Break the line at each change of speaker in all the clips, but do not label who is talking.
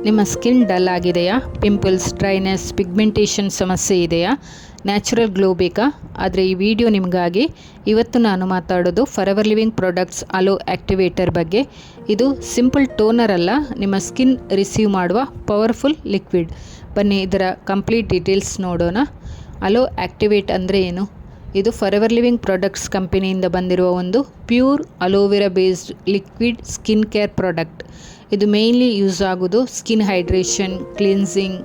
ನಿಮ್ಮ skin dull ಆಗಿದೆಯಾ? Pimples, dryness, pigmentation ಸಮಸ್ಯೆ ಇದೆಯಾ? ನ್ಯಾಚುರಲ್ ಗ್ಲೋ ಬೇಕಾ? ಆದರೆ ಈ ವಿಡಿಯೋ ನಿಮಗಾಗಿ. ಇವತ್ತು ನಾನು ಮಾತಾಡೋದು forever living products aloe activator ಬಗ್ಗೆ. ಇದು ಸಿಂಪಲ್ ಟೋನರ್ ಅಲ್ಲ, ನಿಮ್ಮ ಸ್ಕಿನ್ ರಿಸೀವ್ ಮಾಡುವ ಪವರ್ಫುಲ್ ಲಿಕ್ವಿಡ್. ಬನ್ನಿ ಇದರ ಕಂಪ್ಲೀಟ್ ಡೀಟೇಲ್ಸ್ ನೋಡೋಣ. ಅಲೋ ಆ್ಯಕ್ಟಿವೇಟ್ ಅಂದರೆ ಏನು? ಇದು ಫಾರೆವರ್ ಲಿವಿಂಗ್ ಪ್ರಾಡಕ್ಟ್ಸ್ ಕಂಪನಿಯಿಂದ ಬಂದಿರುವ ಒಂದು pure aloe vera based liquid skin care product. ಇದು ಮೇಯ್ನ್ಲಿ ಯೂಸ್ ಆಗೋದು skin hydration, cleansing,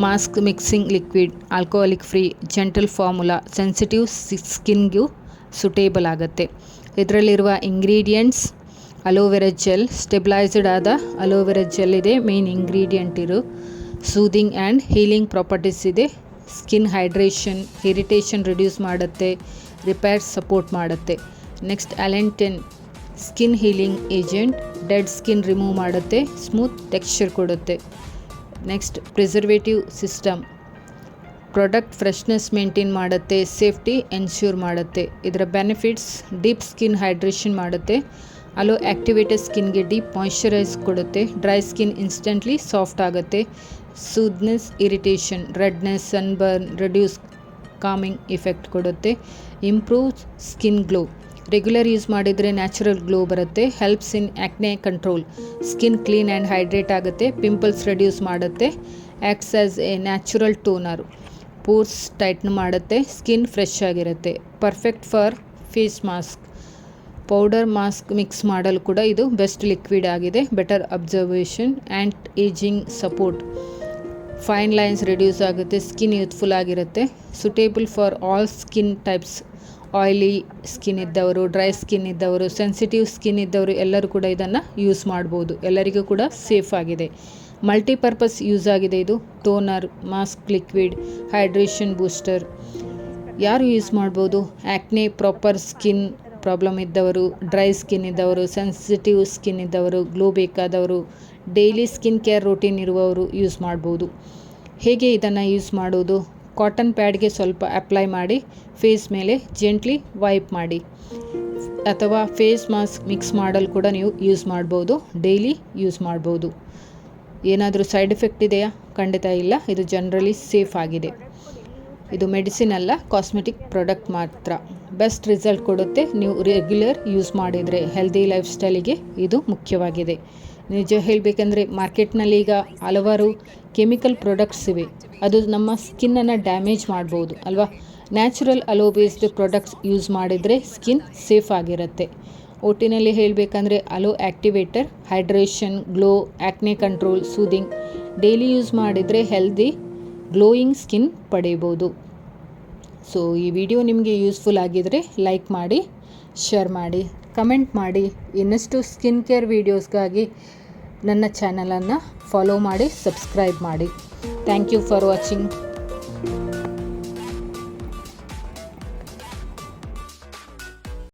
mask mixing liquid, alcoholic free, gentle formula, sensitive ಸ್ಕಿನ್ಗೂ ಸೂಟೇಬಲ್ ಆಗುತ್ತೆ. ಇದರಲ್ಲಿರುವ ಇಂಗ್ರೀಡಿಯೆಂಟ್ಸ್: ಅಲೋವೆರಾ ಜೆಲ್, ಸ್ಟೆಬಿಲೈಸ್ಡ್ ಆದ ಅಲೋವೆರಾ ಜೆಲ್ ಇದೆ ಮೇನ್ ಇಂಗ್ರೀಡಿಯೆಂಟ್. ಇರು ಸೂದಿಂಗ್ ಆ್ಯಂಡ್ ಹೀಲಿಂಗ್ ಪ್ರಾಪರ್ಟೀಸ್ ಇದೆ. Skin hydration, irritation reduce ಮಾಡುತ್ತೆ, ರಿಪೇರ್ ಸಪೋರ್ಟ್ ಮಾಡುತ್ತೆ. Next ಅಲೆಂಟೆನ್ skin healing agent, dead skin remove ಮಾಡುತ್ತೆ, ಸ್ಮೂತ್ ಟೆಕ್ಸ್ಚರ್ ಕೊಡುತ್ತೆ. Next preservative system, product freshness maintain ಮಾಡುತ್ತೆ, safety ensure ಮಾಡುತ್ತೆ. ಇದರ ಬೆನಿಫಿಟ್ಸ್: ಡೀಪ್ ಸ್ಕಿನ್ ಹೈಡ್ರೇಷನ್ ಮಾಡುತ್ತೆ, hello ಆ್ಯಕ್ಟಿವೇಟರ್ ಸ್ಕಿನ್ಗೆ deep moisturise ಕೊಡುತ್ತೆ, ಡ್ರೈ ಸ್ಕಿನ್ ಇನ್ಸ್ಟೆಂಟ್ಲಿ ಸಾಫ್ಟ್ ಆಗುತ್ತೆ, ಸೂದ್ನೆಸ್, irritation, redness, sunburn reduce, coming effect ಕೊಡುತ್ತೆ, improve skin glow. Regular use ಮಾಡಿದರೆ natural glow ಬರುತ್ತೆ. Helps in acne control, skin clean and hydrate ಆಗುತ್ತೆ, pimples reduce ಮಾಡುತ್ತೆ, acts as a natural toner, pores tighten ಮಾಡುತ್ತೆ, skin fresh ಆಗಿರುತ್ತೆ. Perfect for face mask, powder mask mix ಮಾಡಲು ಕೂಡ ಇದು best liquid ಆಗಿದೆ. Better observation and ageing support, fine lines reduce ಆಗುತ್ತೆ, skin youthful ಆಗಿರುತ್ತೆ. Suitable for all skin types, oily skin ಇದ್ದವರು, dry skin ಇದ್ದವರು, ಸೆನ್ಸಿಟಿವ್ ಸ್ಕಿನ್ ಇದ್ದವರು ಎಲ್ಲರೂ ಕೂಡ ಇದನ್ನು ಯೂಸ್ ಮಾಡ್ಬೋದು. ಎಲ್ಲರಿಗೂ ಕೂಡ ಸೇಫ್ ಆಗಿದೆ. ಮಲ್ಟಿಪರ್ಪಸ್ ಯೂಸ್ ಆಗಿದೆ. ಇದು toner, mask, liquid, hydration booster. ಯಾರು ಯೂಸ್ ಮಾಡ್ಬೋದು? ಆ್ಯಕ್ನೆ ಪ್ರಾಪರ್ ಸ್ಕಿನ್ ಪ್ರಾಬ್ಲಮ್ ಇದ್ದವರು, ಡ್ರೈ ಸ್ಕಿನ್ ಇದ್ದವರು, ಸೆನ್ಸಿಟಿವ್ ಸ್ಕಿನ್ ಇದ್ದವರು, ಗ್ಲೋ ಬೇಕಾದವರು, ಡೈಲಿ ಸ್ಕಿನ್ ಕೇರ್ ರೂಟೀನ್ ಇರುವವರು ಯೂಸ್ ಮಾಡ್ಬೋದು. ಹೇಗೆ ಇದನ್ನು ಯೂಸ್ ಮಾಡೋದು? ಕಾಟನ್ ಪ್ಯಾಡ್ಗೆ ಸ್ವಲ್ಪ ಅಪ್ಲೈ ಮಾಡಿ ಫೇಸ್ ಮೇಲೆ ಜೆಂಟ್ಲಿ ವೈಪ್ ಮಾಡಿ, ಅಥವಾ ಫೇಸ್ ಮಾಸ್ಕ್ ಮಿಕ್ಸ್ ಮಾಡಲು ಕೂಡ ನೀವು ಯೂಸ್ ಮಾಡ್ಬೋದು. ಡೈಲಿ ಯೂಸ್ ಮಾಡ್ಬೋದು. ಏನಾದರೂ ಸೈಡ್ ಎಫೆಕ್ಟ್ ಇದೆಯಾ? ಖಂಡಿತ ಇಲ್ಲ. ಇದು ಜನರಲಿ ಸೇಫ್ ಆಗಿದೆ. ಇದು ಮೆಡಿಸಿನ್ ಅಲ್ಲ, ಕಾಸ್ಮೆಟಿಕ್ ಪ್ರಾಡಕ್ಟ್ ಮಾತ್ರ. ಬೆಸ್ಟ್ ರಿಸಲ್ಟ್ ಕೊಡುತ್ತೆ ನೀವು ರೆಗ್ಯುಲರ್ ಯೂಸ್ ಮಾಡಿದರೆ. ಹೆಲ್ದಿ ಲೈಫ್ ಸ್ಟೈಲಿಗೆ ಇದು ಮುಖ್ಯವಾಗಿದೆ. ನಿಜ ಹೇಳಬೇಕಂದ್ರೆ ಮಾರ್ಕೆಟ್ನಲ್ಲಿ ಈಗ ಹಲವಾರು ಕೆಮಿಕಲ್ ಪ್ರಾಡಕ್ಟ್ಸ್ ಇವೆ, ಅದು ನಮ್ಮ ಸ್ಕಿನ್ನನ್ನು ಡ್ಯಾಮೇಜ್ ಮಾಡ್ಬೋದು ಅಲ್ವಾ. Natural aloe based products use ಮಾಡಿದರೆ ಸ್ಕಿನ್ ಸೇಫ್ ಆಗಿರುತ್ತೆ. ಒಟ್ಟಿನಲ್ಲಿ ಹೇಳಬೇಕಂದ್ರೆ aloe activator hydration, glow, acne control, soothing. Daily use ಮಾಡಿದರೆ ಹೆಲ್ದಿ ಗ್ಲೋಯಿಂಗ್ ಸ್ಕಿನ್ ಪಡೆಯಬಹುದು. ಸೊ ಈ ವಿಡಿಯೋ ನಿಮಗೆ ಯೂಸ್ಫುಲ್ ಆಗಿದರೆ ಲೈಕ್ ಮಾಡಿ, ಶೇರ್ ಮಾಡಿ, ಕಮೆಂಟ್ ಮಾಡಿ. ಇನ್ನಷ್ಟು ಸ್ಕಿನ್ ಕೇರ್ ವೀಡಿಯೋಸ್ಗಾಗಿ ನನ್ನ ಚಾನಲನ್ನು ಫಾಲೋ ಮಾಡಿ, ಸಬ್ಸ್ಕ್ರೈಬ್ ಮಾಡಿ. Thank you for watching.